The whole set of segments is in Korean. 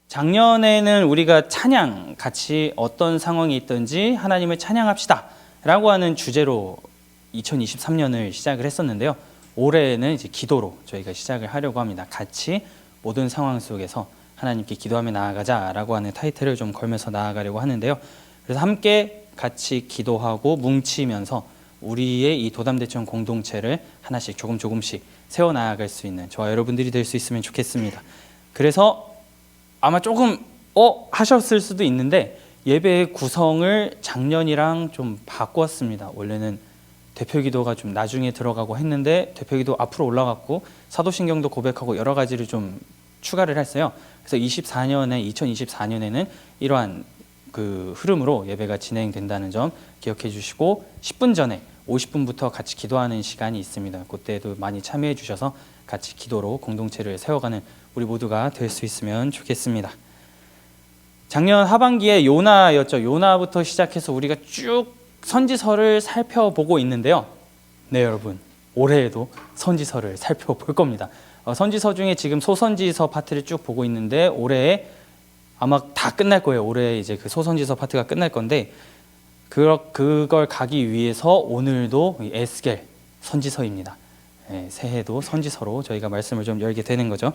작년에는 우리가 찬양 같이 어떤 상황이 있든지 하나님을 찬양합시다 라고 하는 주제로 2023년을 시작을 했었는데요. 올해는 이제 기도로 저희가 시작을 하려고 합니다. 같이 모든 상황 속에서 하나님께 기도하며 나아가자 라고 하는 타이틀을 좀 걸면서 나아가려고 하는데요. 그래서 함께 같이 기도하고 뭉치면서 우리의 이 도담대청 공동체를 하나씩 조금씩 세워나갈 수 있는 저와 여러분들이 될 수 있으면 좋겠습니다. 그래서 아마 조금 하셨을 수도 있는데 예배의 구성을 작년이랑 좀 바꿨습니다. 원래는 대표기도가 좀 나중에 들어가고 했는데 대표기도 앞으로 올라갔고 사도신경도 고백하고 여러 가지를 좀 추가를 했어요. 그래서 2024년에는 이러한 그 흐름으로 예배가 진행된다는 점 기억해 주시고 10분 전에 50분부터 같이 기도하는 시간이 있습니다. 그때도 많이 참여해 주셔서 같이 기도로 공동체를 세워가는 우리 모두가 될 수 있으면 좋겠습니다. 작년 하반기에 요나였죠. 요나부터 시작해서 우리가 쭉 선지서를 살펴보고 있는데요. 네, 여러분, 올해에도 선지서를 살펴볼 겁니다. 선지서 중에 지금 소선지서 파트를 쭉 보고 있는데 올해에 아마 다 끝날 거예요. 올해 이제 그 소선지서 파트가 끝날 건데 그걸 가기 위해서 오늘도 에스겔 선지서입니다. 네, 새해도 선지서로 저희가 말씀을 좀 열게 되는 거죠.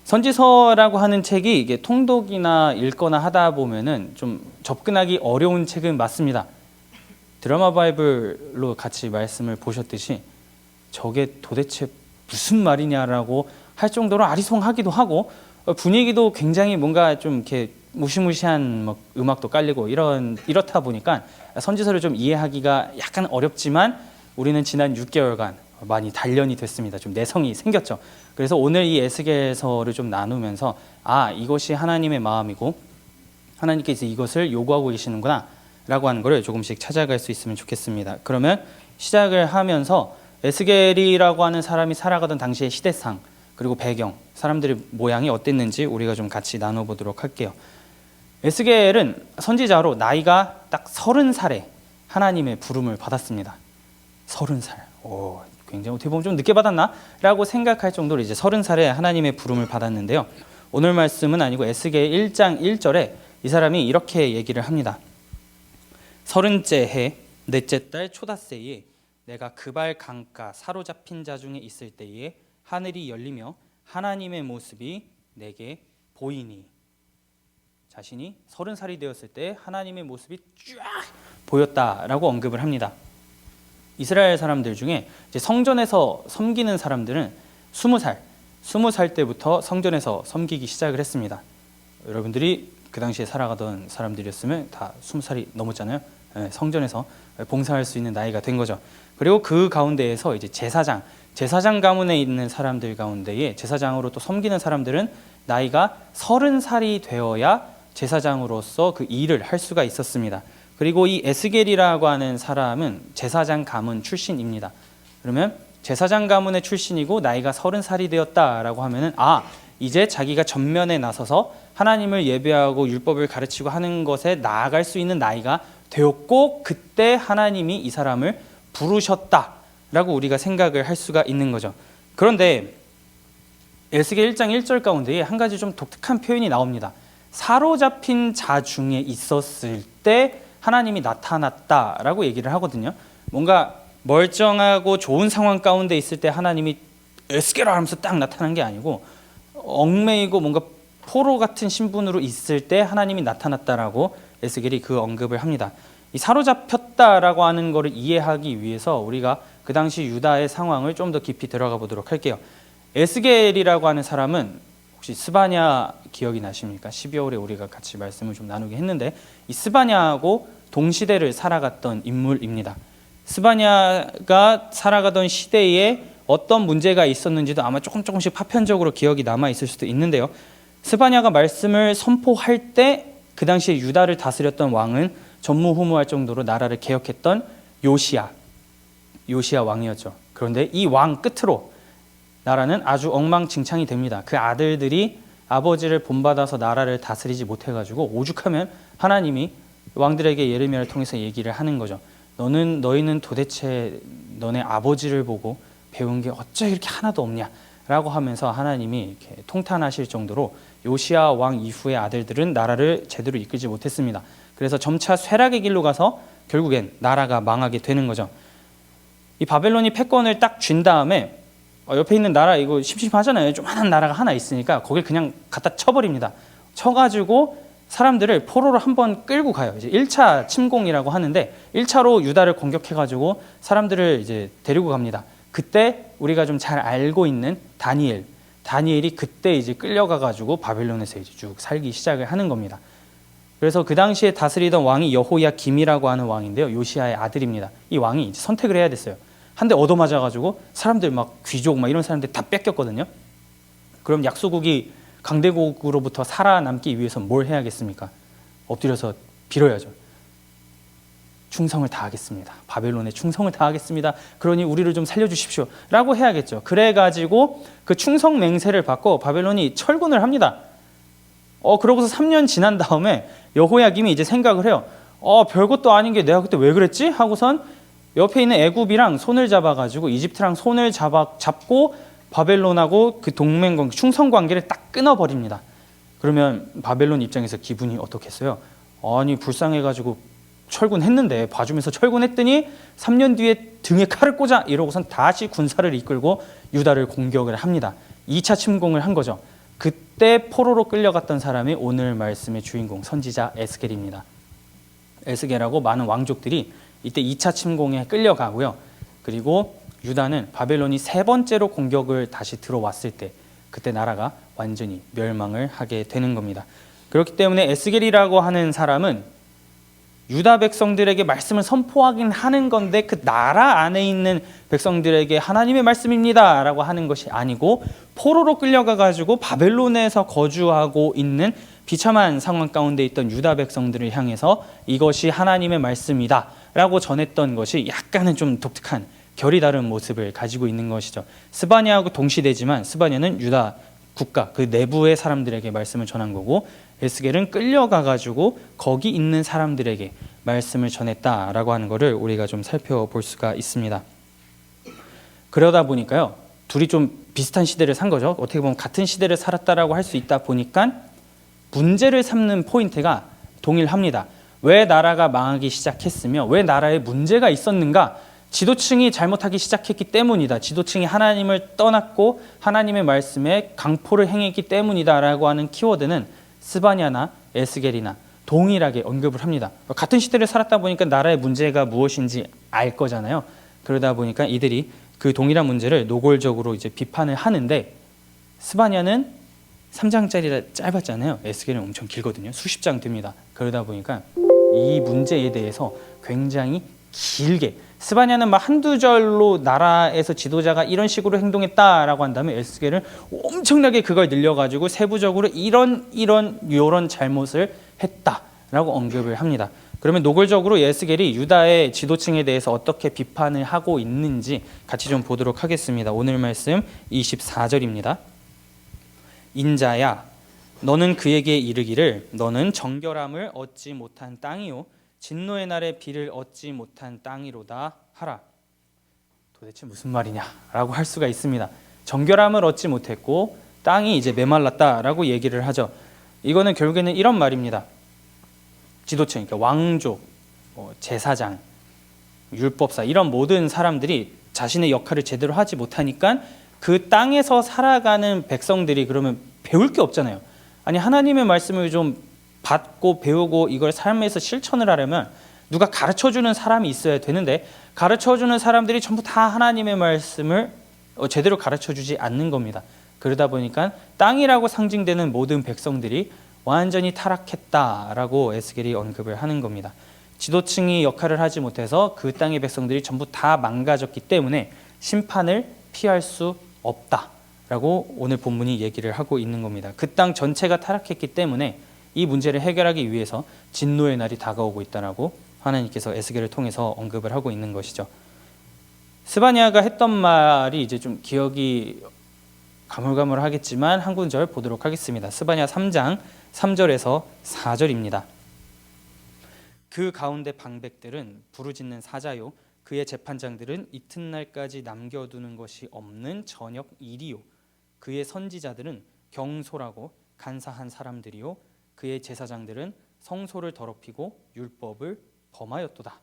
선지서라고 하는 책이 이게 통독이나 읽거나 하다 보면은 좀 접근하기 어려운 책은 맞습니다. 드라마 바이블로 같이 말씀을 보셨듯이 저게 도대체 무슨 말이냐라고 할 정도로 아리송하기도 하고 분위기도 굉장히 뭔가 좀 이렇게 무시무시한 음악도 깔리고 이렇다 보니까 선지서를 좀 이해하기가 약간 어렵지만 우리는 지난 6개월간 많이 단련이 됐습니다. 좀 내성이 생겼죠. 그래서 오늘 이 에스겔서를 좀 나누면서 이것이 하나님의 마음이고 하나님께서 이것을 요구하고 계시는구나 라고 하는 것을 조금씩 찾아갈 수 있으면 좋겠습니다. 그러면 시작을 하면서 에스겔이라고 하는 사람이 살아가던 당시의 시대상 그리고 배경, 사람들의 모양이 어땠는지 우리가 좀 같이 나눠보도록 할게요. 에스겔은 선지자로 나이가 딱 30살에 하나님의 부름을 받았습니다. 30살. 굉장히 어떻게 보면 좀 늦게 받았나? 라고 생각할 정도로 이제 30살에 하나님의 부름을 받았는데요. 오늘 말씀은 아니고 에스겔 1장 1절에 이 사람이 이렇게 얘기를 합니다. 30째 해 넷째 달 초닷새에 내가 그발 강가 사로잡힌 자 중에 있을 때에 하늘이 열리며 하나님의 모습이 내게 보이니. 자신이 30살이 되었을 때 하나님의 모습이 쫙 보였다라고 언급을 합니다. 이스라엘 사람들 중에 이제 성전에서 섬기는 사람들은 20살 때부터 성전에서 섬기기 시작을 했습니다. 여러분들이 그 당시에 살아가던 사람들이었으면 다 20살이 넘었잖아요. 성전에서 봉사할 수 있는 나이가 된 거죠. 그리고 그 가운데에서 이제 제사장 가문에 있는 사람들 가운데에 제사장으로 또 섬기는 사람들은 나이가 30살이 되어야 제사장으로서 그 일을 할 수가 있었습니다. 그리고 이 에스겔이라고 하는 사람은 제사장 가문 출신입니다. 그러면 제사장 가문의 출신이고 나이가 30살이 되었다라고 하면은 이제 자기가 전면에 나서서 하나님을 예배하고 율법을 가르치고 하는 것에 나아갈 수 있는 나이가 되었고 그때 하나님이 이 사람을 부르셨다라고 우리가 생각을 할 수가 있는 거죠. 그런데 에스겔 1장 1절 가운데에 한 가지 좀 독특한 표현이 나옵니다. 사로잡힌 자 중에 있었을 때 하나님이 나타났다라고 얘기를 하거든요. 뭔가 멀쩡하고 좋은 상황 가운데 있을 때 하나님이 에스겔아 하면서 딱 나타난 게 아니고 얽매이고 뭔가 포로 같은 신분으로 있을 때 하나님이 나타났다라고 에스겔이 그 언급을 합니다. 이 사로잡혔다라고 하는 것을 이해하기 위해서 우리가 그 당시 유다의 상황을 좀 더 깊이 들어가 보도록 할게요. 에스겔이라고 하는 사람은 혹시 스바냐 기억이 나십니까? 12월에 우리가 같이 말씀을 좀 나누게 했는데 이 스바냐하고 동시대를 살아갔던 인물입니다. 스바냐가 살아가던 시대에 어떤 문제가 있었는지도 아마 조금씩 파편적으로 기억이 남아 있을 수도 있는데요. 스바냐가 말씀을 선포할 때 그 당시에 유다를 다스렸던 왕은 전무후무할 정도로 나라를 개혁했던 요시야 왕이었죠. 그런데 이 왕 끝으로 나라는 아주 엉망진창이 됩니다. 그 아들들이 아버지를 본받아서 나라를 다스리지 못해가지고 오죽하면 하나님이 왕들에게 예레미야를 통해서 얘기를 하는 거죠. 너희는 도대체 너네 아버지를 보고 배운 게 어째 이렇게 하나도 없냐 라고 하면서 하나님이 이렇게 통탄하실 정도로 요시야 왕 이후의 아들들은 나라를 제대로 이끌지 못했습니다. 그래서 점차 쇠락의 길로 가서 결국엔 나라가 망하게 되는 거죠. 이 바벨론이 패권을 딱 쥔 다음에 옆에 있는 나라 이거 심심하잖아요. 조그만한 나라가 하나 있으니까 거길 그냥 갖다 쳐버립니다. 쳐가지고 사람들을 포로로 한번 끌고 가요. 이제 1차 침공이라고 하는데 1차로 유다를 공격해가지고 사람들을 이제 데리고 갑니다. 그때 우리가 좀 잘 알고 있는 다니엘이 그때 이제 끌려가가지고 바벨론에서 이제 쭉 살기 시작을 하는 겁니다. 그래서 그 당시에 다스리던 왕이 여호야김이라고 하는 왕인데요. 요시야의 아들입니다. 이 왕이 이제 선택을 해야 됐어요. 한 대 얻어맞아가지고 사람들 막 귀족 막 이런 사람들 다 뺏겼거든요. 그럼 약소국이 강대국으로부터 살아남기 위해서 뭘 해야겠습니까? 엎드려서 빌어야죠. 충성을 다하겠습니다. 바벨론에 충성을 다하겠습니다. 그러니 우리를 좀 살려주십시오. 라고 해야겠죠. 그래가지고 그 충성 맹세를 받고 바벨론이 철군을 합니다. 그러고서 3년 지난 다음에 여호야김이 이제 생각을 해요. 별것도 아닌 게 내가 그때 왜 그랬지? 하고선 옆에 있는 애굽이랑 손을 잡아가지고 이집트랑 손을 잡고 바벨론하고 그 동맹관계, 충성관계를 딱 끊어버립니다. 그러면 바벨론 입장에서 기분이 어떻겠어요? 아니 불쌍해가지고 철군했는데 봐주면서 철군했더니 3년 뒤에 등에 칼을 꽂아 이러고선 다시 군사를 이끌고 유다를 공격을 합니다. 2차 침공을 한 거죠. 그때 포로로 끌려갔던 사람이 오늘 말씀의 주인공 선지자 에스겔입니다. 에스겔하고 많은 왕족들이 이때 2차 침공에 끌려가고요. 그리고 유다는 바벨론이 3번째로 공격을 다시 들어왔을 때 그때 나라가 완전히 멸망을 하게 되는 겁니다. 그렇기 때문에 에스겔이라고 하는 사람은 유다 백성들에게 말씀을 선포하긴 하는 건데 그 나라 안에 있는 백성들에게 하나님의 말씀입니다 라고 하는 것이 아니고 포로로 끌려가가지고 바벨론에서 거주하고 있는 비참한 상황 가운데 있던 유다 백성들을 향해서 이것이 하나님의 말씀이다 라고 전했던 것이 약간은 좀 독특한 결이 다른 모습을 가지고 있는 것이죠. 스바냐하고 동시대지만 스바냐는 유다 국가 그 내부의 사람들에게 말씀을 전한 거고 에스겔은 끌려가가지고 거기 있는 사람들에게 말씀을 전했다라고 하는 것을 우리가 좀 살펴볼 수가 있습니다. 그러다 보니까요, 둘이 좀 비슷한 시대를 산 거죠. 어떻게 보면 같은 시대를 살았다라고 할 수 있다 보니까 문제를 삼는 포인트가 동일합니다. 왜 나라가 망하기 시작했으며 왜 나라에 문제가 있었는가? 지도층이 잘못하기 시작했기 때문이다. 지도층이 하나님을 떠났고 하나님의 말씀에 강포를 행했기 때문이다라고 하는 키워드는 스바냐나 에스겔이나 동일하게 언급을 합니다. 같은 시대를 살았다 보니까 나라의 문제가 무엇인지 알 거잖아요. 그러다 보니까 이들이 그 동일한 문제를 노골적으로 이제 비판을 하는데 스바냐는 3장짜리라 짧았잖아요. 에스겔은 엄청 길거든요. 수십 장 됩니다. 그러다 보니까 이 문제에 대해서 굉장히 길게 스바냐는 막 한두 절로 나라에서 지도자가 이런 식으로 행동했다라고 한 다음에 에스겔은 엄청나게 그걸 늘려가지고 세부적으로 이런 잘못을 했다라고 언급을 합니다. 그러면 노골적으로 에스겔이 유다의 지도층에 대해서 어떻게 비판을 하고 있는지 같이 좀 보도록 하겠습니다. 오늘 말씀 24절입니다. 인자야, 너는 그에게 이르기를 너는 정결함을 얻지 못한 땅이요 진노의 날에 비를 얻지 못한 땅이로다 하라. 도대체 무슨 말이냐라고 할 수가 있습니다. 정결함을 얻지 못했고 땅이 이제 메말랐다라고 얘기를 하죠. 이거는 결국에는 이런 말입니다. 지도층, 그러니까 왕족, 제사장, 율법사 이런 모든 사람들이 자신의 역할을 제대로 하지 못하니까 그 땅에서 살아가는 백성들이 그러면 배울 게 없잖아요. 아니 하나님의 말씀을 좀 받고 배우고 이걸 삶에서 실천을 하려면 누가 가르쳐주는 사람이 있어야 되는데 가르쳐주는 사람들이 전부 다 하나님의 말씀을 제대로 가르쳐주지 않는 겁니다. 그러다 보니까 땅이라고 상징되는 모든 백성들이 완전히 타락했다라고 에스겔이 언급을 하는 겁니다. 지도층이 역할을 하지 못해서 그 땅의 백성들이 전부 다 망가졌기 때문에 심판을 피할 수 없다라고 오늘 본문이 얘기를 하고 있는 겁니다. 그 땅 전체가 타락했기 때문에 이 문제를 해결하기 위해서 진노의 날이 다가오고 있다라고 하나님께서 에스겔을 통해서 언급을 하고 있는 것이죠. 스바냐가 했던 말이 이제 좀 기억이 가물가물하겠지만 한 구절 보도록 하겠습니다. 스바냐 3장 3절에서 4절입니다. 그 가운데 방백들은 부르짖는 사자요 그의 재판장들은 이튿날까지 남겨두는 것이 없는 저녁 일이요 그의 선지자들은 경솔하고 간사한 사람들이요 그의 제사장들은 성소를 더럽히고 율법을 범하였도다.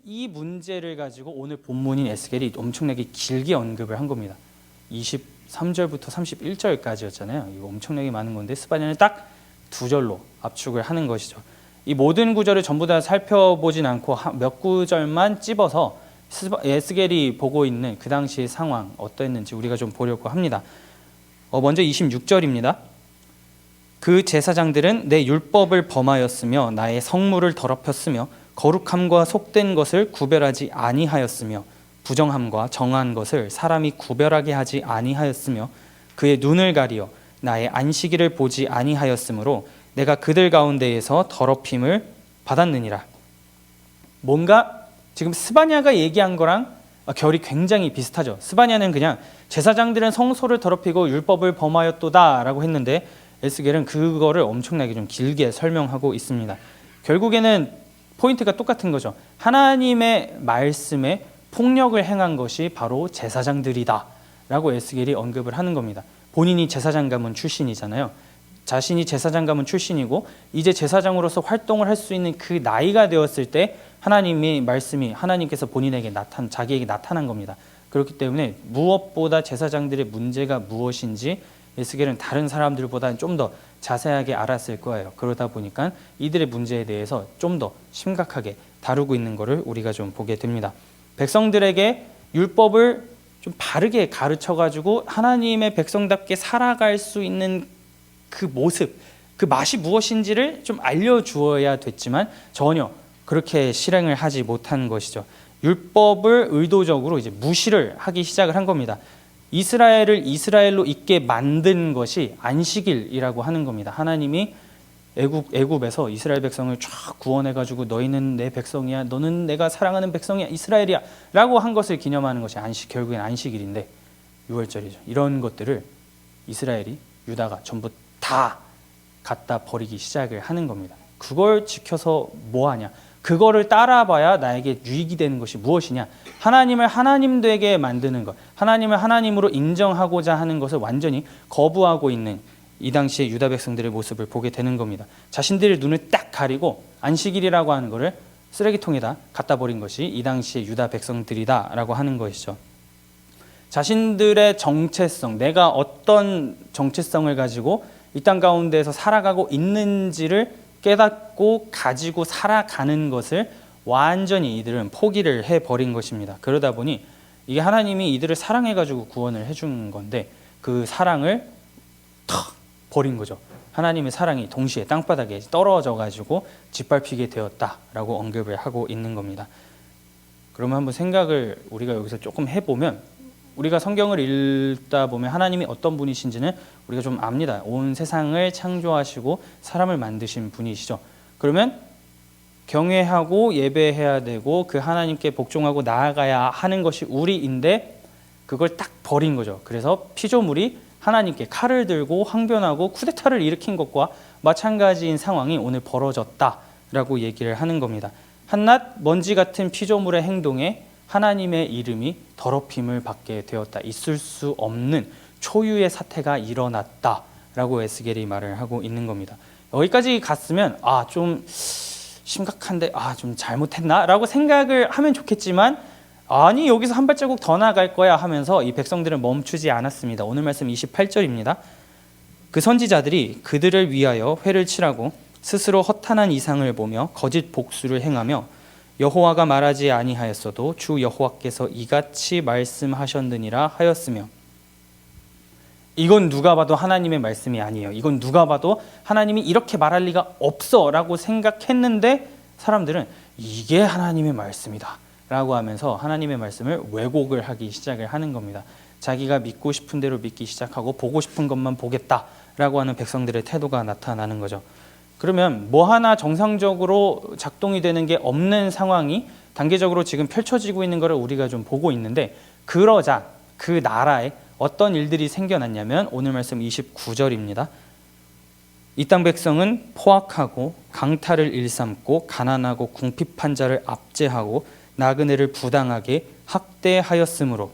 이 문제를 가지고 오늘 본문인 에스겔이 엄청나게 길게 언급을 한 겁니다. 23절부터 31절까지였잖아요. 이거 엄청나게 많은 건데 스바냐는 딱 2절로 압축을 하는 것이죠. 이 모든 구절을 전부 다 살펴보진 않고 몇 구절만 찝어서 에스겔이 보고 있는 그 당시의 상황 어떠했는지 우리가 좀 보려고 합니다. 먼저 26절입니다. 그 제사장들은 내 율법을 범하였으며 나의 성물을 더럽혔으며 거룩함과 속된 것을 구별하지 아니하였으며 부정함과 정한 것을 사람이 구별하게 하지 아니하였으며 그의 눈을 가리어 나의 안식일을 보지 아니하였으므로 내가 그들 가운데에서 더럽힘을 받았느니라. 뭔가 지금 스바냐가 얘기한 거랑 결이 굉장히 비슷하죠. 스바냐는 그냥 제사장들은 성소를 더럽히고 율법을 범하였도다 라고 했는데 에스겔은 그거를 엄청나게 좀 길게 설명하고 있습니다. 결국에는 포인트가 똑같은 거죠. 하나님의 말씀에 폭력을 행한 것이 바로 제사장들이다 라고 에스겔이 언급을 하는 겁니다. 본인이 제사장 가문 출신이잖아요. 자신이 제사장 가문 출신이고 이제 제사장으로서 활동을 할 수 있는 그 나이가 되었을 때 하나님의 말씀이 하나님께서 본인에게 자기에게 나타난 겁니다. 그렇기 때문에 무엇보다 제사장들의 문제가 무엇인지 에스겔은 다른 사람들보다는 좀 더 자세하게 알았을 거예요. 그러다 보니까 이들의 문제에 대해서 좀 더 심각하게 다루고 있는 것을 우리가 좀 보게 됩니다. 백성들에게 율법을 좀 바르게 가르쳐가지고 하나님의 백성답게 살아갈 수 있는 그 모습, 그 맛이 무엇인지를 좀 알려주어야 됐지만 전혀 그렇게 실행을 하지 못한 것이죠. 율법을 의도적으로 이제 무시를 하기 시작을 한 겁니다. 이스라엘을 이스라엘로 있게 만든 것이 안식일이라고 하는 겁니다. 하나님이 애굽에서 이스라엘 백성을 쫙 구원해가지고 너희는 내 백성이야, 너는 내가 사랑하는 백성이야, 이스라엘이야 라고 한 것을 기념하는 것이 결국엔 안식일인데 6월절이죠. 이런 것들을 이스라엘이 유다가 전부 다 갖다 버리기 시작을 하는 겁니다. 그걸 지켜서 뭐하냐? 그거를 따라봐야 나에게 유익이 되는 것이 무엇이냐? 하나님을 하나님 되게 만드는 것, 하나님을 하나님으로 인정하고자 하는 것을 완전히 거부하고 있는 이 당시의 유다 백성들의 모습을 보게 되는 겁니다. 자신들의 눈을 딱 가리고 안식일이라고 하는 것을 쓰레기통에다 갖다 버린 것이 이 당시의 유다 백성들이다라고 하는 것이죠. 자신들의 정체성, 내가 어떤 정체성을 가지고 이 땅 가운데에서 살아가고 있는지를 깨닫고 가지고 살아가는 것을 완전히 이들은 포기를 해버린 것입니다. 그러다 보니 이게 하나님이 이들을 사랑해가지고 구원을 해준 건데 그 사랑을 탁 버린 거죠. 하나님의 사랑이 동시에 땅바닥에 떨어져가지고 짓밟히게 되었다라고 언급을 하고 있는 겁니다. 그러면 한번 생각을 우리가 여기서 조금 해보면 우리가 성경을 읽다 보면 하나님이 어떤 분이신지는 우리가 좀 압니다. 온 세상을 창조하시고 사람을 만드신 분이시죠. 그러면 경외하고 예배해야 되고 그 하나님께 복종하고 나아가야 하는 것이 우리인데 그걸 딱 버린 거죠. 그래서 피조물이 하나님께 칼을 들고 항변하고 쿠데타를 일으킨 것과 마찬가지인 상황이 오늘 벌어졌다라고 얘기를 하는 겁니다. 한낱 먼지 같은 피조물의 행동에 하나님의 이름이 더럽힘을 받게 되었다. 있을 수 없는 초유의 사태가 일어났다라고 에스겔이 말을 하고 있는 겁니다. 여기까지 갔으면 좀 심각한데 좀 잘못했나라고 생각을 하면 좋겠지만 아니 여기서 한 발자국 더 나갈 거야 하면서 이 백성들은 멈추지 않았습니다. 오늘 말씀 28절입니다. 그 선지자들이 그들을 위하여 회를 치라고 스스로 허탄한 이상을 보며 거짓 복수를 행하며 여호와가 말하지 아니하였어도 주 여호와께서 이같이 말씀하셨느니라 하였으며 이건 누가 봐도 하나님의 말씀이 아니에요. 이건 누가 봐도 하나님이 이렇게 말할 리가 없어 라고 생각했는데 사람들은 이게 하나님의 말씀이다 라고 하면서 하나님의 말씀을 왜곡을 하기 시작을 하는 겁니다. 자기가 믿고 싶은 대로 믿기 시작하고 보고 싶은 것만 보겠다 라고 하는 백성들의 태도가 나타나는 거죠. 그러면 뭐 하나 정상적으로 작동이 되는 게 없는 상황이 단계적으로 지금 펼쳐지고 있는 것을 우리가 좀 보고 있는데 그러자 그 나라에 어떤 일들이 생겨났냐면 오늘 말씀 29절입니다. 이 땅 백성은 포악하고 강탈을 일삼고 가난하고 궁핍한 자를 압제하고 나그네를 부당하게 학대하였으므로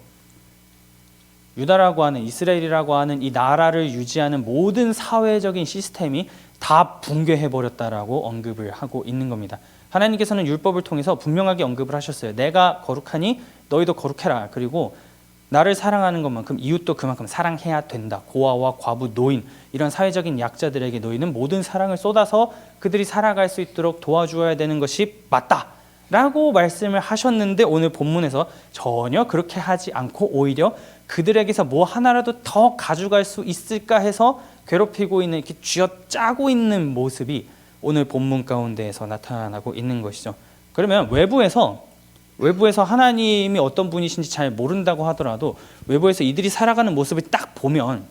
유다라고 하는 이스라엘이라고 하는 이 나라를 유지하는 모든 사회적인 시스템이 다 붕괴해버렸다라고 언급을 하고 있는 겁니다. 하나님께서는 율법을 통해서 분명하게 언급을 하셨어요. 내가 거룩하니 너희도 거룩해라. 그리고 나를 사랑하는 것만큼 이웃도 그만큼 사랑해야 된다. 고아와 과부, 노인 이런 사회적인 약자들에게 너희는 모든 사랑을 쏟아서 그들이 살아갈 수 있도록 도와주어야 되는 것이 맞다 라고 말씀을 하셨는데, 오늘 본문에서 전혀 그렇게 하지 않고 오히려 그들에게서 뭐 하나라도 더 가져갈 수 있을까 해서 괴롭히고 있는, 이렇게 쥐어짜고 있는 모습이 오늘 본문 가운데에서 나타나고 있는 것이죠. 그러면 외부에서 하나님이 어떤 분이신지 잘 모른다고 하더라도 외부에서 이들이 살아가는 모습을 딱 보면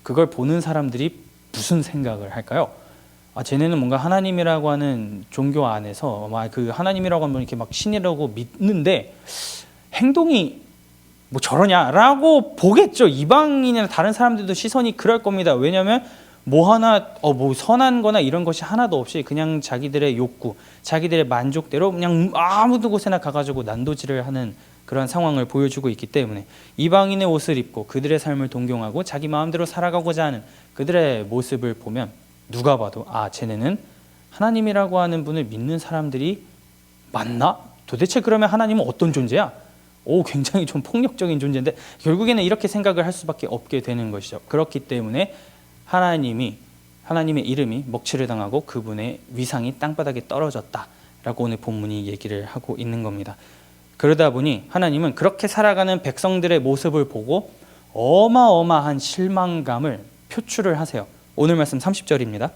그걸 보는 사람들이 무슨 생각을 할까요? 쟤네는 뭔가 하나님이라고 하는 종교 안에서 그 하나님이라고 하면 이렇게 막 신이라고 믿는데 행동이 뭐 저러냐라고 보겠죠. 이방인이나 다른 사람들도 시선이 그럴 겁니다. 왜냐하면 뭐 하나 뭐 선한 거나 이런 것이 하나도 없이 그냥 자기들의 욕구, 자기들의 만족대로 그냥 아무 곳에나 가가지고 난도질을 하는 그런 상황을 보여주고 있기 때문에 이방인의 옷을 입고 그들의 삶을 동경하고 자기 마음대로 살아가고자 하는 그들의 모습을 보면 누가 봐도 쟤네는 하나님이라고 하는 분을 믿는 사람들이 맞나? 도대체 그러면 하나님은 어떤 존재야? 굉장히 좀 폭력적인 존재인데, 결국에는 이렇게 생각을 할 수밖에 없게 되는 것이죠. 그렇기 때문에 하나님의 이름이 먹칠을 당하고 그분의 위상이 땅바닥에 떨어졌다라고 오늘 본문이 얘기를 하고 있는 겁니다. 그러다 보니 하나님은 그렇게 살아가는 백성들의 모습을 보고 어마어마한 실망감을 표출을 하세요. 오늘 말씀 30절입니다.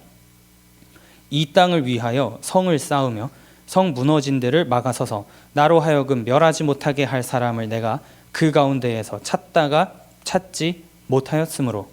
이 땅을 위하여 성을 쌓으며 성 무너진 데를 막아서서 나로 하여금 멸하지 못하게 할 사람을 내가 그 가운데에서 찾다가 찾지 못하였으므로.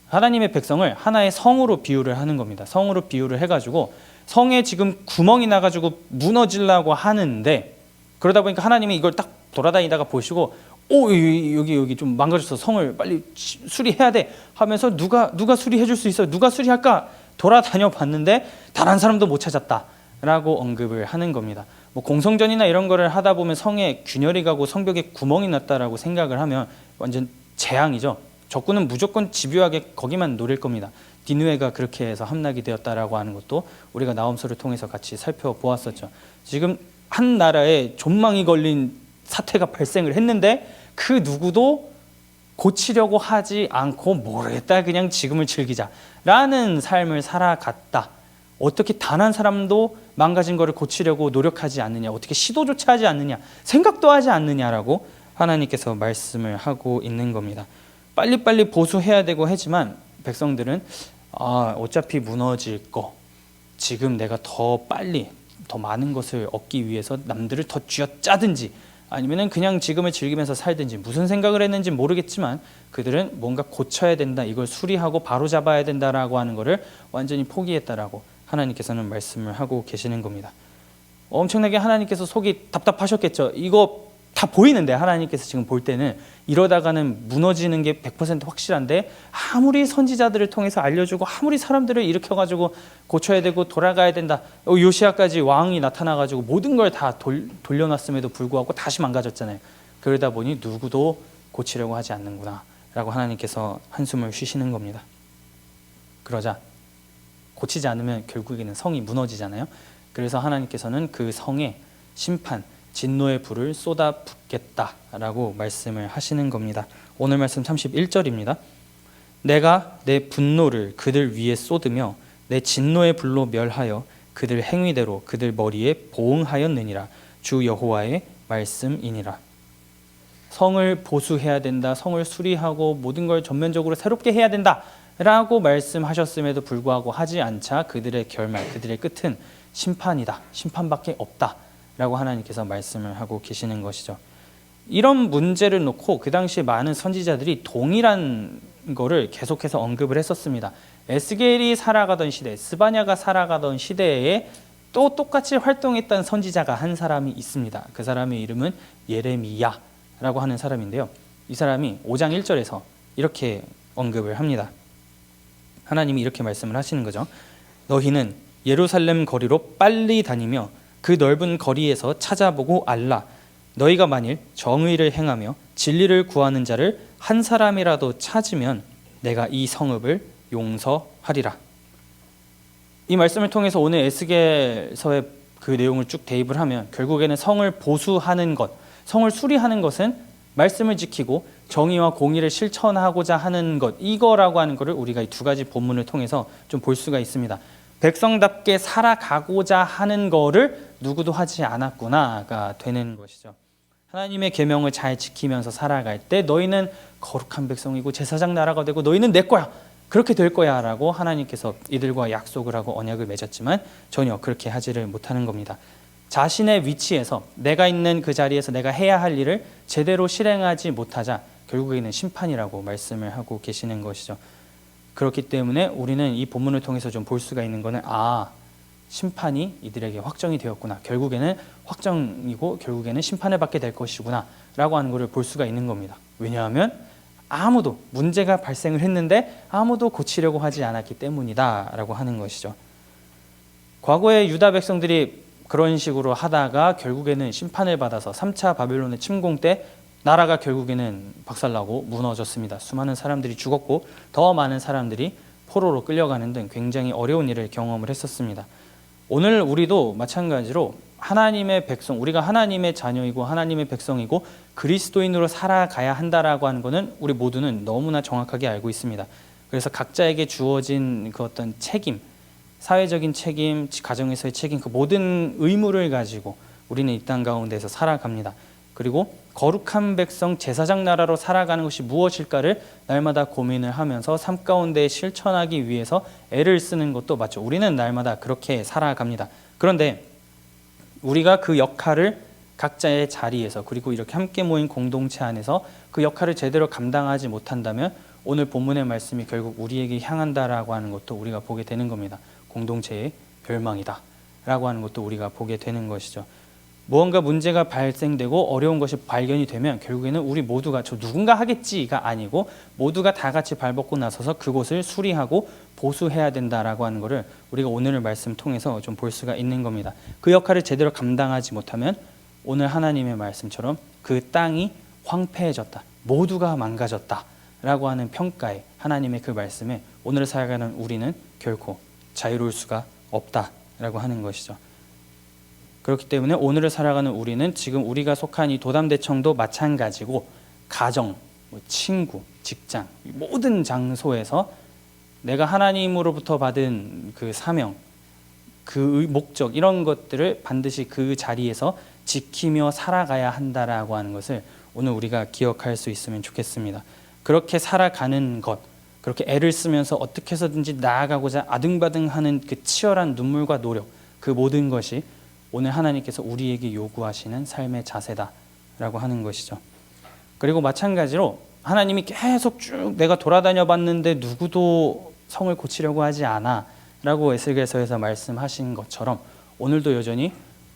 하나님의 백성을 하나의 성으로 비유를 하는 겁니다. 성으로 비유를 해가지고 성에 지금 구멍이 나가지고 무너지려고 하는데, 그러다 보니까 하나님이 이걸 딱 돌아다니다가 보시고 여기 좀 망가졌어, 성을 빨리 수리해야 돼 하면서 누가 수리해 줄 수 있어요? 누가 수리할까? 돌아다녀 봤는데 단 한 사람도 못 찾았다라고 언급을 하는 겁니다. 뭐 공성전이나 이런 거를 하다 보면 성에 균열이 가고 성벽에 구멍이 났다라고 생각을 하면 완전 재앙이죠. 적군은 무조건 집요하게 거기만 노릴 겁니다. 니느웨가 그렇게 해서 함락이 되었다라고 하는 것도 우리가 나홈서를 통해서 같이 살펴보았었죠. 지금 한 나라에 존망이 걸린 사태가 발생을 했는데 그 누구도 고치려고 하지 않고 모르겠다, 그냥 지금을 즐기자라는 삶을 살아갔다. 어떻게 단 한 사람도 망가진 것을 고치려고 노력하지 않느냐, 어떻게 시도조차 하지 않느냐, 생각도 하지 않느냐라고 하나님께서 말씀을 하고 있는 겁니다. 빨리빨리 보수해야 되고 하지만 백성들은 어차피 무너질 거, 지금 내가 더 빨리 더 많은 것을 얻기 위해서 남들을 더 쥐어짜든지 아니면은 그냥 지금을 즐기면서 살든지 무슨 생각을 했는지 모르겠지만 그들은 뭔가 고쳐야 된다, 이걸 수리하고 바로잡아야 된다라고 하는 것을 완전히 포기했다라고 하나님께서는 말씀을 하고 계시는 겁니다. 엄청나게 하나님께서 속이 답답하셨겠죠. 이거 다 보이는데 하나님께서 지금 볼 때는 이러다가는 무너지는 게 100% 확실한데 아무리 선지자들을 통해서 알려주고 아무리 사람들을 일으켜가지고 고쳐야 되고 돌아가야 된다, 요시야까지 왕이 나타나가지고 모든 걸 다 돌려놨음에도 불구하고 다시 망가졌잖아요. 그러다 보니 누구도 고치려고 하지 않는구나 라고 하나님께서 한숨을 쉬시는 겁니다. 그러자 고치지 않으면 결국에는 성이 무너지잖아요. 그래서 하나님께서는 그 성에 심판, 진노의 불을 쏟아붓겠다라고 말씀을 하시는 겁니다. 오늘 말씀 31절입니다. 내가 내 분노를 그들 위에 쏟으며 내 진노의 불로 멸하여 그들 행위대로 그들 머리에 보응하였느니라. 주 여호와의 말씀이니라. 성을 보수해야 된다, 성을 수리하고 모든 걸 전면적으로 새롭게 해야 된다 라고 말씀하셨음에도 불구하고 하지 않자 그들의 결말, 그들의 끝은 심판이다, 심판밖에 없다 라고 하나님께서 말씀을 하고 계시는 것이죠. 이런 문제를 놓고 그 당시에 많은 선지자들이 동일한 거를 계속해서 언급을 했었습니다. 에스겔이 살아가던 시대, 스바냐가 살아가던 시대에 또 똑같이 활동했던 선지자가 한 사람이 있습니다. 그 사람의 이름은 예레미야라고 하는 사람인데요. 이 사람이 5장 1절에서 이렇게 언급을 합니다. 하나님이 이렇게 말씀을 하시는 거죠. 너희는 예루살렘 거리로 빨리 다니며 그 넓은 거리에서 찾아보고 알라. 너희가 만일 정의를 행하며 진리를 구하는 자를 한 사람이라도 찾으면 내가 이 성읍을 용서하리라. 이 말씀을 통해서 오늘 에스겔서의 그 내용을 쭉 대입을 하면 결국에는 성을 보수하는 것, 성을 수리하는 것은 말씀을 지키고 정의와 공의를 실천하고자 하는 것, 이거라고 하는 것을 우리가 이 두 가지 본문을 통해서 좀 볼 수가 있습니다. 백성답게 살아가고자 하는 거를 누구도 하지 않았구나가 되는 것이죠. 하나님의 계명을 잘 지키면서 살아갈 때 너희는 거룩한 백성이고 제사장 나라가 되고 너희는 내 거야, 그렇게 될 거야 라고 하나님께서 이들과 약속을 하고 언약을 맺었지만 전혀 그렇게 하지를 못하는 겁니다. 자신의 위치에서 내가 있는 그 자리에서 내가 해야 할 일을 제대로 실행하지 못하자 결국에는 심판이라고 말씀을 하고 계시는 것이죠. 그렇기 때문에 우리는 이 본문을 통해서 좀 볼 수가 있는 것은 심판이 이들에게 확정이 되었구나, 결국에는 확정이고 결국에는 심판을 받게 될 것이구나 라고 하는 것을 볼 수가 있는 겁니다. 왜냐하면 아무도 문제가 발생을 했는데 아무도 고치려고 하지 않았기 때문이다 라고 하는 것이죠. 과거에 유다 백성들이 그런 식으로 하다가 결국에는 심판을 받아서 3차 바벨론의 침공 때 나라가 결국에는 박살나고 무너졌습니다. 수많은 사람들이 죽었고 더 많은 사람들이 포로로 끌려가는 등 굉장히 어려운 일을 경험을 했었습니다. 오늘 우리도 마찬가지로 하나님의 백성, 우리가 하나님의 자녀이고 하나님의 백성이고 그리스도인으로 살아가야 한다라고 하는 것은 우리 모두는 너무나 정확하게 알고 있습니다. 그래서 각자에게 주어진 그 어떤 책임, 사회적인 책임, 가정에서의 책임, 그 모든 의무를 가지고 우리는 이 땅 가운데서 살아갑니다. 그리고 거룩한 백성 제사장 나라로 살아가는 것이 무엇일까를 날마다 고민을 하면서 삶 가운데 실천하기 위해서 애를 쓰는 것도 맞죠. 우리는 날마다 그렇게 살아갑니다. 그런데 우리가 그 역할을 각자의 자리에서 그리고 이렇게 함께 모인 공동체 안에서 그 역할을 제대로 감당하지 못한다면 오늘 본문의 말씀이 결국 우리에게 향한다라고 하는 것도 우리가 보게 되는 겁니다. 공동체의 멸망이다 라고 하는 것도 우리가 보게 되는 것이죠. 무언가 문제가 발생되고 어려운 것이 발견이 되면 결국에는 우리 모두가 저 누군가 하겠지가 아니고 모두가 다 같이 발벗고 나서서 그곳을 수리하고 보수해야 된다라고 하는 것을 우리가 오늘의 말씀 통해서 좀 볼 수가 있는 겁니다. 그 역할을 제대로 감당하지 못하면 오늘 하나님의 말씀처럼 그 땅이 황폐해졌다, 모두가 망가졌다 라고 하는 평가에 하나님의 그 말씀에 오늘 살아가는 우리는 결코 자유로울 수가 없다라고 하는 것이죠. 그렇기 때문에 오늘을 살아가는 우리는 지금 우리가 속한 이 도담대청도 마찬가지고 가정, 친구, 직장, 모든 장소에서 내가 하나님으로부터 받은 그 사명, 그 목적, 이런 것들을 반드시 그 자리에서 지키며 살아가야 한다라고 하는 것을 오늘 우리가 기억할 수 있으면 좋겠습니다. 그렇게 살아가는 것, 그렇게 애를 쓰면서 어떻게 해서든지 나아가고자 아등바등하는 그 치열한 눈물과 노력, 그 모든 것이 오늘 하나님께서 우리에게 요구하시는 삶의 자세다라고 하는 것이죠. 그리고 마찬가지로 하나님이 계속 쭉 내가 돌아다녀 봤는데 누구도 성을 고치려고 하지 않아 라고 에스겔서에서 말씀하신 것처럼 오늘도 여전히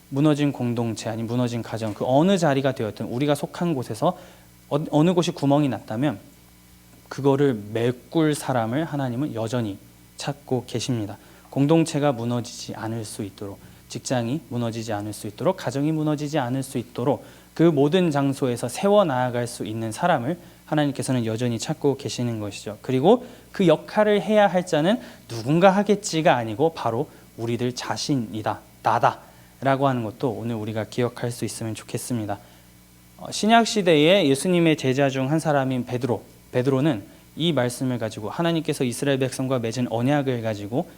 무너진 공동체 아니 무너진 가정, 그 어느 자리가 되었든 우리가 속한 곳에서 어느 곳이 구멍이 났다면 그거를 메꿀 사람을 하나님은 여전히 찾고 계십니다. 공동체가 무너지지 않을 수 있도록, 직장이 무너지지 않을 수 있도록, 가정이 무너지지 않을 수 있도록 그 모든 장소에서 세워나갈 수 있는 사람을 하나님께서는 여전히 찾고 계시는 것이죠. 그리고 그 역할을 해야 할 자는 누군가 하겠지가 아니고 바로 우리들 자신이다, 나다 라고 하는 것도 오늘 우리가 기억할 수 있으면 좋겠습니다. 신약시대에 예수님의 제자 중 한 사람인 베드로는 이 말씀을 가지고 하나님께서 이스라엘 백성과 맺은 언약을 가지고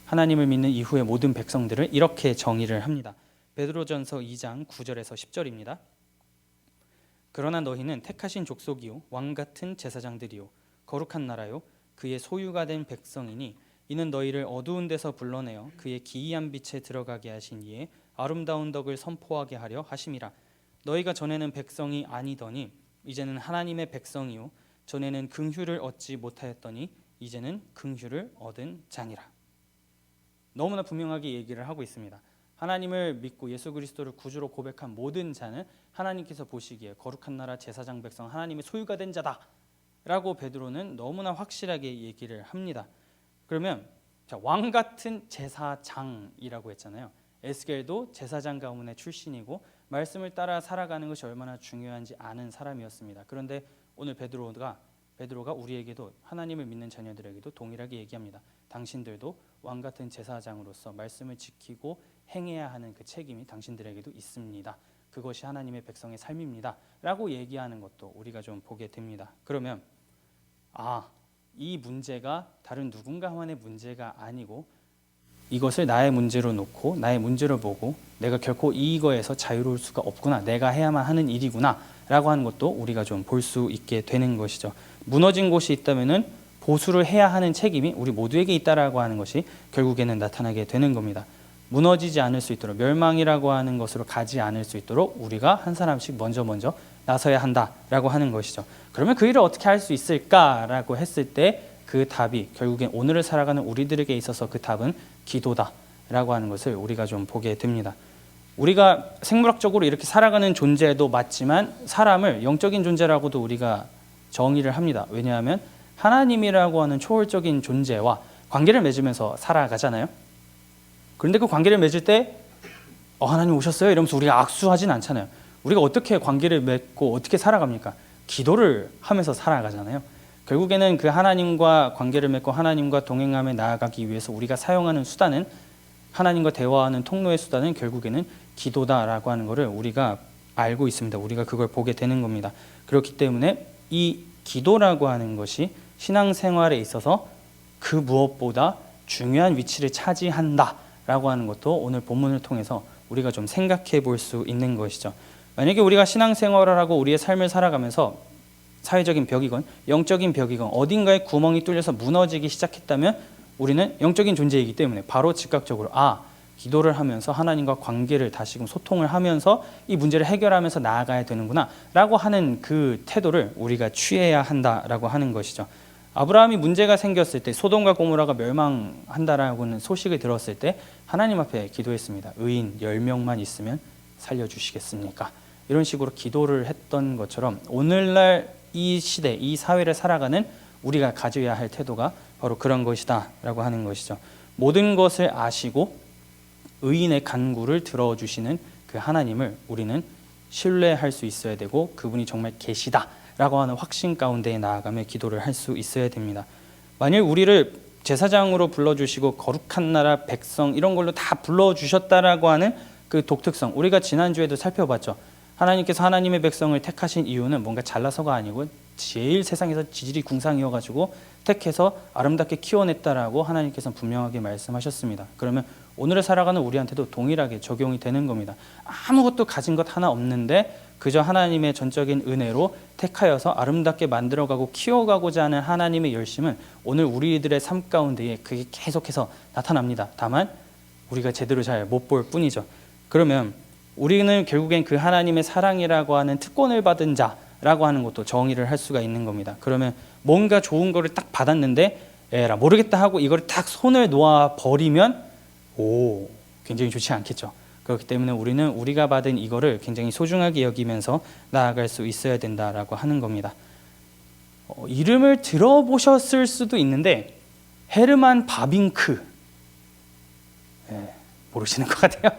하나님을 믿는 이후의 모든 백성들을 이렇게 정의를 합니다. 베드로전서 2장 9절에서 10절입니다. 그러나 너희는 택하신 족속이요 왕같은 제사장들이요 거룩한 나라요 그의 소유가 된 백성이니 이는 너희를 어두운 데서 불러내어 그의 기이한 빛에 들어가게 하신 이의 아름다운 덕을 선포하게 하려 하심이라. 너희가 전에는 백성이 아니더니 이제는 하나님의 백성이요 전에는 긍휼을 얻지 못하였더니 이제는 긍휼을 얻은 자니라. 너무나 분명하게 얘기를 하고 있습니다. 하나님을 믿고 예수 그리스도를 구주로 고백한 모든 자는 하나님께서 보시기에 거룩한 나라 제사장 백성 하나님의 소유가 된 자다 라고 베드로는 너무나 확실하게 얘기를 합니다. 그러면 왕같은 제사장이라고 했잖아요. 에스겔도 제사장 가문의 출신이고 말씀을 따라 살아가는 것이 얼마나 중요한지 아는 사람이었습니다. 그런데 오늘 베드로가 우리에게도 하나님을 믿는 자녀들에게도 동일하게 얘기합니다. 당신들도 왕 같은 제사장으로서 말씀을 지키고 행해야 하는 그 책임이 당신들에게도 있습니다. 그것이 하나님의 백성의 삶입니다. 라고 얘기하는 것도 우리가 좀 보게 됩니다. 그러면 이 문제가 다른 누군가만의 문제가 아니고 이것을 나의 문제로 놓고 나의 문제로 보고 내가 결코 이거에서 자유로울 수가 없구나, 내가 해야만 하는 일이구나 라고 하는 것도 우리가 좀 볼 수 있게 되는 것이죠. 무너진 곳이 있다면은 보수를 해야 하는 책임이 우리 모두에게 있다라고 하는 것이 결국에는 나타나게 되는 겁니다. 무너지지 않을 수 있도록, 멸망이라고 하는 것으로 가지 않을 수 있도록 우리가 한 사람씩 먼저 나서야 한다라고 하는 것이죠. 그러면 그 일을 어떻게 할 수 있을까라고 했을 때 그 답이 결국엔 오늘을 살아가는 우리들에게 있어서 그 답은 기도다라고 하는 것을 우리가 좀 보게 됩니다. 우리가 생물학적으로 이렇게 살아가는 존재도 맞지만 사람을 영적인 존재라고도 우리가 정의를 합니다. 왜냐하면 하나님이라고 하는 초월적인 존재와 관계를 맺으면서 살아가잖아요. 그런데 그 관계를 맺을 때 하나님 오셨어요? 이러면서 우리가 악수하진 않잖아요. 우리가 어떻게 관계를 맺고 어떻게 살아갑니까? 기도를 하면서 살아가잖아요. 결국에는 그 하나님과 관계를 맺고 하나님과 동행하며 나아가기 위해서 우리가 사용하는 수단은, 하나님과 대화하는 통로의 수단은 결국에는 기도다라고 하는 것을 우리가 알고 있습니다. 우리가 그걸 보게 되는 겁니다. 그렇기 때문에 이 기도라고 하는 것이 신앙생활에 있어서 그 무엇보다 중요한 위치를 차지한다라고 하는 것도 오늘 본문을 통해서 우리가 좀 생각해 볼 수 있는 것이죠. 만약에 우리가 신앙생활을 하고 우리의 삶을 살아가면서 사회적인 벽이건 영적인 벽이건 어딘가에 구멍이 뚫려서 무너지기 시작했다면 우리는 영적인 존재이기 때문에 바로 즉각적으로 기도를 하면서 하나님과 관계를 다시금 소통을 하면서 이 문제를 해결하면서 나아가야 되는구나 라고 하는 그 태도를 우리가 취해야 한다라고 하는 것이죠. 아브라함이 문제가 생겼을 때, 소돔과 고모라가 멸망한다라고는 소식을 들었을 때 하나님 앞에 기도했습니다. 의인 10명만 있으면 살려주시겠습니까? 이런 식으로 기도를 했던 것처럼 오늘날 이 시대, 이 사회를 살아가는 우리가 가져야 할 태도가 바로 그런 것이다 라고 하는 것이죠. 모든 것을 아시고 의인의 간구를 들어주시는 그 하나님을 우리는 신뢰할 수 있어야 되고 그분이 정말 계시다 라고 하는 확신 가운데 나아가며 기도를 할 수 있어야 됩니다. 만일 우리를 제사장으로 불러주시고 거룩한 나라 백성 이런 걸로 다 불러주셨다라고 하는 그 독특성, 우리가 지난주에도 살펴봤죠. 하나님께서 하나님의 백성을 택하신 이유는 뭔가 잘나서가 아니고 제일 세상에서 지질이 궁상이어가지고 택해서 아름답게 키워냈다라고 하나님께서는 분명하게 말씀하셨습니다. 그러면 오늘을 살아가는 우리한테도 동일하게 적용이 되는 겁니다. 아무것도 가진 것 하나 없는데 그저 하나님의 전적인 은혜로 택하여서 아름답게 만들어가고 키워가고자 하는 하나님의 열심은 오늘 우리들의 삶 가운데에 그게 계속해서 나타납니다. 다만 우리가 제대로 잘 못 볼 뿐이죠. 그러면 우리는 결국엔 그 하나님의 사랑이라고 하는 특권을 받은 자라고 하는 것도 정의를 할 수가 있는 겁니다. 그러면 뭔가 좋은 거를 딱 받았는데 에라 모르겠다 하고 이걸 딱 손을 놓아 버리면 굉장히 좋지 않겠죠. 그렇기 때문에 우리는 우리가 받은 이거를 굉장히 소중하게 여기면서 나아갈 수 있어야 된다라고 하는 겁니다. 이름을 들어보셨을 수도 있는데 헤르만 바빙크, 모르시는 것 같아요.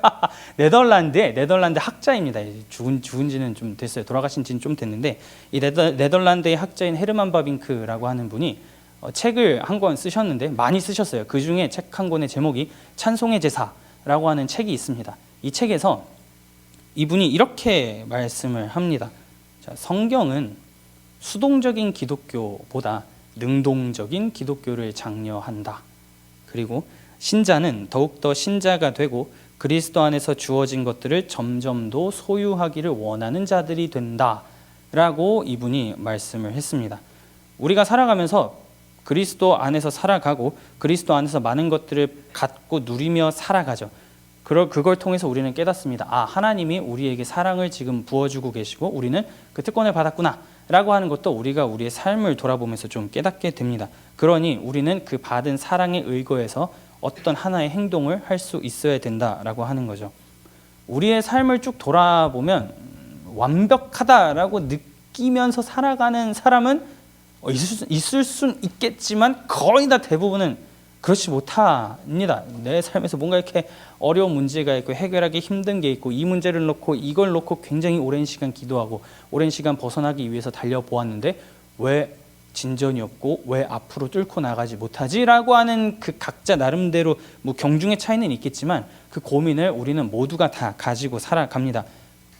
네덜란드 학자입니다. 죽은 지는 좀 됐어요. 돌아가신 지는 좀 됐는데 이 네덜란드의 학자인 헤르만 바빙크라고 하는 분이 책을 한 권 쓰셨는데 많이 쓰셨어요. 그 중에 책 한 권의 제목이 찬송의 제사라고 하는 책이 있습니다. 이 책에서 이분이 이렇게 말씀을 합니다. 성경은 수동적인 기독교보다 능동적인 기독교를 장려한다. 그리고 신자는 더욱더 신자가 되고 그리스도 안에서 주어진 것들을 점점 더 소유하기를 원하는 자들이 된다라고 이분이 말씀을 했습니다. 우리가 살아가면서 그리스도 안에서 살아가고 그리스도 안에서 많은 것들을 갖고 누리며 살아가죠. 그걸 통해서 우리는 깨닫습니다. 하나님이 우리에게 사랑을 지금 부어주고 계시고 우리는 그 특권을 받았구나 라고 하는 것도 우리가 우리의 삶을 돌아보면서 좀 깨닫게 됩니다. 그러니 우리는 그 받은 사랑에 의거해서 어떤 하나의 행동을 할 수 있어야 된다라고 하는 거죠. 우리의 삶을 쭉 돌아보면 완벽하다라고 느끼면서 살아가는 사람은 있을 수는 있겠지만 거의 다 대부분은 그렇지 못합니다. 내 삶에서 뭔가 이렇게 어려운 문제가 있고 해결하기 힘든 게 있고 이 문제를 놓고 이걸 놓고 굉장히 오랜 시간 기도하고 오랜 시간 벗어나기 위해서 달려보았는데 왜 진전이 없고 왜 앞으로 뚫고 나가지 못하지라고 하는 그 각자 나름대로 뭐 경중의 차이는 있겠지만 그 고민을 우리는 모두가 다 가지고 살아갑니다.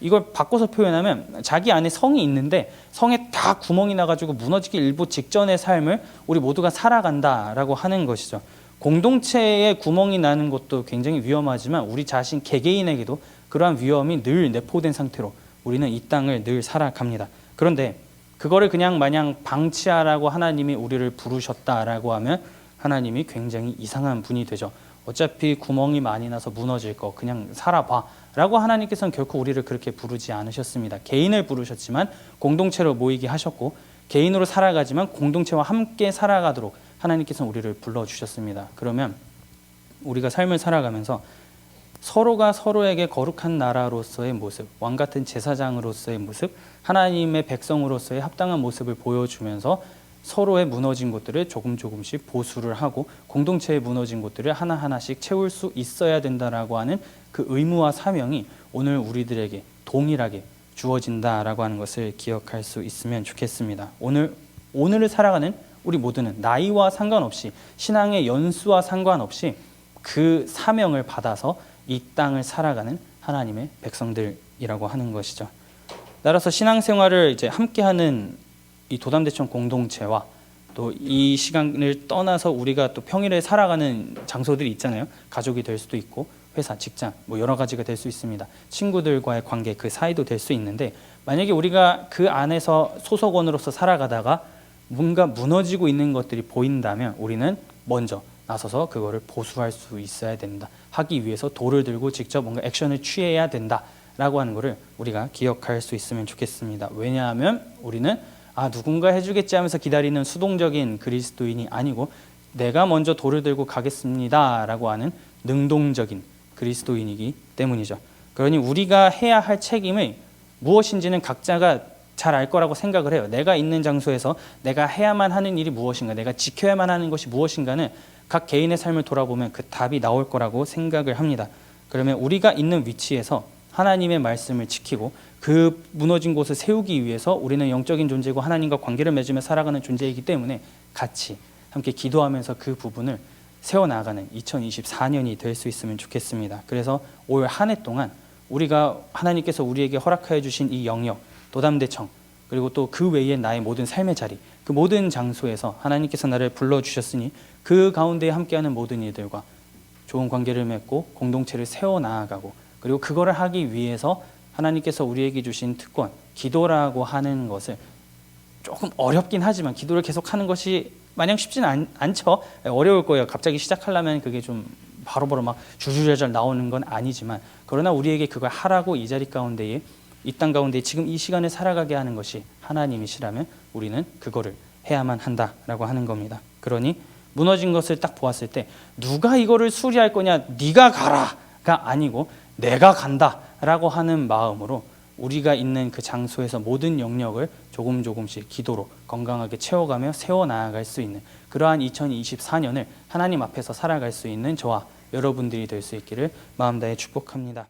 이걸 바꿔서 표현하면 자기 안에 성이 있는데 성에 다 구멍이 나가지고 무너지기 일보 직전의 삶을 우리 모두가 살아간다라고 하는 것이죠. 공동체에 구멍이 나는 것도 굉장히 위험하지만 우리 자신 개개인에게도 그러한 위험이 늘 내포된 상태로 우리는 이 땅을 늘 살아갑니다. 그런데 그거를 그냥 마냥 방치하라고 하나님이 우리를 부르셨다라고 하면 하나님이 굉장히 이상한 분이 되죠. 어차피 구멍이 많이 나서 무너질 거 그냥 살아봐 라고 하나님께서는 결코 우리를 그렇게 부르지 않으셨습니다. 개인을 부르셨지만 공동체로 모이게 하셨고 개인으로 살아가지만 공동체와 함께 살아가도록 하나님께서는 우리를 불러주셨습니다. 그러면 우리가 삶을 살아가면서 서로가 서로에게 거룩한 나라로서의 모습, 왕같은 제사장으로서의 모습, 하나님의 백성으로서의 합당한 모습을 보여주면서 서로의 무너진 곳들을 조금씩 보수를 하고 공동체의 무너진 곳들을 하나하나씩 채울 수 있어야 된다라고 하는 그 의무와 사명이 오늘 우리들에게 동일하게 주어진다라고 하는 것을 기억할 수 있으면 좋겠습니다. 오늘을 살아가는 우리 모두는 나이와 상관없이 신앙의 연수와 상관없이 그 사명을 받아서 이 땅을 살아가는 하나님의 백성들이라고 하는 것이죠. 따라서 신앙생활을 이제 함께하는 이 도담대청 공동체와 또 이 시간을 떠나서 우리가 또 평일에 살아가는 장소들이 있잖아요. 가족이 될 수도 있고 회사, 직장 뭐 여러 가지가 될 수 있습니다. 친구들과의 관계 그 사이도 될 수 있는데 만약에 우리가 그 안에서 소속원으로서 살아가다가 뭔가 무너지고 있는 것들이 보인다면 우리는 먼저 나서서 그거를 보수할 수 있어야 된다. 하기 위해서 돌을 들고 직접 뭔가 액션을 취해야 된다라고 하는 것을 우리가 기억할 수 있으면 좋겠습니다. 왜냐하면 우리는 누군가 해주겠지 하면서 기다리는 수동적인 그리스도인이 아니고 내가 먼저 돌을 들고 가겠습니다라고 하는 능동적인 그리스도인이기 때문이죠. 그러니 우리가 해야 할 책임이 무엇인지는 각자가 잘 알 거라고 생각을 해요. 내가 있는 장소에서 내가 해야만 하는 일이 무엇인가, 내가 지켜야만 하는 것이 무엇인가는 각 개인의 삶을 돌아보면 그 답이 나올 거라고 생각을 합니다. 그러면 우리가 있는 위치에서 하나님의 말씀을 지키고 그 무너진 곳을 세우기 위해서 우리는 영적인 존재고 하나님과 관계를 맺으며 살아가는 존재이기 때문에 같이 함께 기도하면서 그 부분을 세워나가는 2024년이 될 수 있으면 좋겠습니다. 그래서 올 한 해 동안 우리가 하나님께서 우리에게 허락하여 주신 이 영역, 도담대청, 그리고 또 그 외에 나의 모든 삶의 자리, 그 모든 장소에서 하나님께서 나를 불러주셨으니 그 가운데 함께하는 모든 이들과 좋은 관계를 맺고 공동체를 세워나가고 그리고 그거를 하기 위해서 하나님께서 우리에게 주신 특권, 기도라고 하는 것을 조금 어렵긴 하지만 기도를 계속하는 것이 마냥 쉽지는 않죠. 어려울 거예요. 갑자기 시작하려면 그게 좀 바로바로 막 줄줄줄 나오는 건 아니지만 그러나 우리에게 그걸 하라고 이 자리 가운데에 이 땅 가운데 지금 이 시간을 살아가게 하는 것이 하나님이시라면 우리는 그거를 해야만 한다라고 하는 겁니다. 그러니 무너진 것을 딱 보았을 때 누가 이거를 수리할 거냐, 네가 가라가 아니고 내가 간다라고 하는 마음으로 우리가 있는 그 장소에서 모든 영역을 조금씩 기도로 건강하게 채워가며 세워나갈 수 있는 그러한 2024년을 하나님 앞에서 살아갈 수 있는 저와 여러분들이 될 수 있기를 마음 다해 축복합니다.